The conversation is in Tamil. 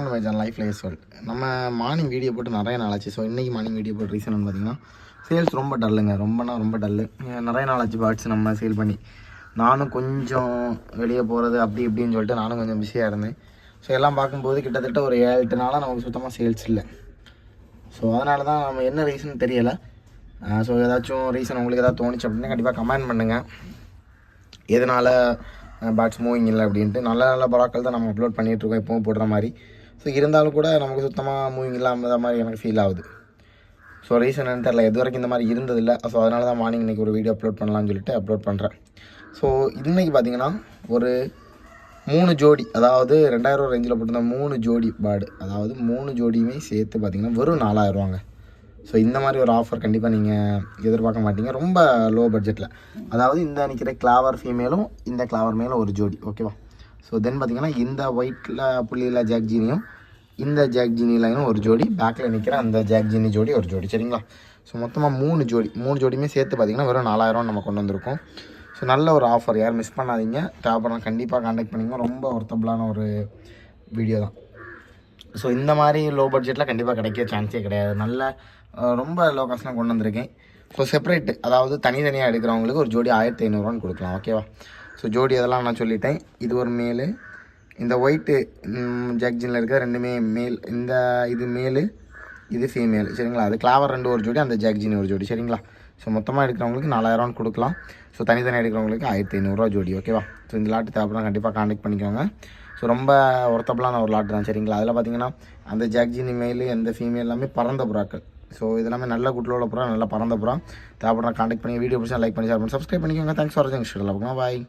மை சேனல் லைஃப் லைஃப் சொல் நம்ம மார்னிங் வீடியோ போட்டு நிறைய நாள் ஆச்சு. ஸோ இன்றைக்கி மார்னிங் வீடியோ போட்டு ரீசன் பார்த்தீங்கன்னா சேல்ஸ் ரொம்ப டல்லுங்க, ரொம்ப டல்லு. நிறைய நாள் ஆச்சு பேர்ட்ஸ் நம்ம சேல் பண்ணி. நானும் கொஞ்சம் வெளியே போகிறது அப்படி இப்படின்னு சொல்லிட்டு நானும் கொஞ்சம் பிஸியாக இருந்தேன். ஸோ எல்லாம் பார்க்கும்போது கிட்டத்தட்ட ஒரு 7-8 நாளாக நமக்கு சுத்தமாக சேல்ஸ் இல்லை. ஸோ அதனால தான் நம்ம என்ன ரீசன் தெரியலை. ஸோ ஏதாச்சும் ரீசன் உங்களுக்கு ஏதாவது தோணுச்சு அப்படின்னா கண்டிப்பாக கமெண்ட் பண்ணுங்கள். எதனால் பேட்ஸ் மூவிங் இல்லை அப்படின்ட்டு. நல்ல நல்ல பராக்கள் தான் நம்ம அப்லோட் பண்ணிகிட்ருக்கோம் எப்பவும் போடுற மாதிரி. ஸோ இருந்தாலும் கூட நமக்கு சுத்தமாக மூவிங் இல்லாமல் மாதிரி எனக்கு ஃபீல் ஆகுது. ஸோ ரீசன் என்னன்னு தெரில, எது வரைக்கும் இந்த மாதிரி இருந்ததில்லை. ஸோ அதனால தான் மார்னிங் இன்றைக்கி ஒரு வீடியோ அப்லோட் பண்ணலான்னு சொல்லிட்டு அப்லோட் பண்ணுறேன். ஸோ இன்றைக்கி பார்த்திங்கன்னா ஒரு 3 ஜோடி, அதாவது 2000 ரேஞ்சில் போட்டிருந்த 3 ஜோடி பேர்டு, அதாவது 3 ஜோடியுமே சேர்த்து பார்த்திங்கன்னா வெறும் 4000 ரூபாங்க. ஸோ இந்த மாதிரி ஒரு ஆஃபர் கண்டிப்பாக நீங்கள் எதிர்பார்க்க மாட்டீங்க, ரொம்ப லோ பட்ஜெட்டில். அதாவது இந்த நிற்கிற கிளாவர் ஃபீமேலும் இந்த கிளாவர் மேலும் ஒரு ஜோடி, ஓகேவா. ஸோ தென் பார்த்திங்கன்னா இந்த ஒயிட்டில் புள்ளியில் ஜாக் ஜீனியும் இந்த ஜாக் ஜீனி லைனும் ஒரு ஜோடி, பேக்கில் நிற்கிற அந்த ஜாக் ஜீனி ஜோடி ஒரு ஜோடி, சரிங்களா. ஸோ மொத்தமாக 3 ஜோடியுமே சேர்த்து பார்த்திங்கன்னா வெறும் 4000 நம்ம கொண்டு வந்திருக்கோம். ஸோ நல்ல ஒரு ஆஃபர், யாரும் மிஸ் பண்ணாதீங்க. தேவைப்படலாம் கண்டிப்பாக கான்டாக்ட் பண்ணிங்க. ரொம்ப ஒர்த்தபிளான ஒரு வீடியோ தான். ஸோ இந்த மாதிரி லோ பட்ஜெட்டில் கண்டிப்பாக கிடைக்க சான்ஸே கிடையாது. நல்ல ரொம்ப லோ காஸ்ட்லாம் கொண்டு வந்திருக்கேன். ஸோ செப்பரேட்டு, அதாவது தனித்தனியாக எடுக்கிறவங்களுக்கு ஒரு ஜோடி 1500 கொடுக்கலாம், ஓகேவா. ஸோ ஜோடி அதெல்லாம் நான் சொல்லிட்டேன். இது ஒரு மேலு, இந்த ஒயிட்டு ஜாக்ஜினில் இருக்க ரெண்டுமே மேல், இந்த இது மேலு இது ஃபீமேல், சரிங்களா. அது கிளாவர் 2 ஒரு ஜோடி, அந்த ஜாக்ஜினி ஒரு ஜோடி, சரிங்களா. ஸோ மொத்தமாக எடுக்கிறவங்களுக்கு 4000 கொடுக்கலாம். ஸோ தனித்தனியாக எடுக்கிறவங்களுக்கு 1500 ஜோடி, ஓகேவா. ஸோ இந்த லாட்டு தேவைப்படம் கண்டிப்பாக கான்டாக்ட் பண்ணிக்கோங்க. ஸோ ரொம்ப ஒர்த்தபிளான ஒரு லாட்டு தான், சரிங்களா. அதில் பார்த்தீங்கன்னா அந்த ஜாக்ஜினி மேலு அந்த ஃபீமேல் எல்லாமே பறந்த புறாக்கள். ஸோ இதெல்லாமே நல்ல குட்டில் உள்ள புறா, நல்லா பறந்த புறா. தேவைப்படுற கான்டாக்ட் பண்ணி வீடியோ பிடிச்சா லைக் பண்ணி ஷேர் பண்ணி சப்ஸ்கிரைப் பண்ணிக்கோங்க. தேங்க்ஸ் ஃபார் வாட்சிங். பாய்.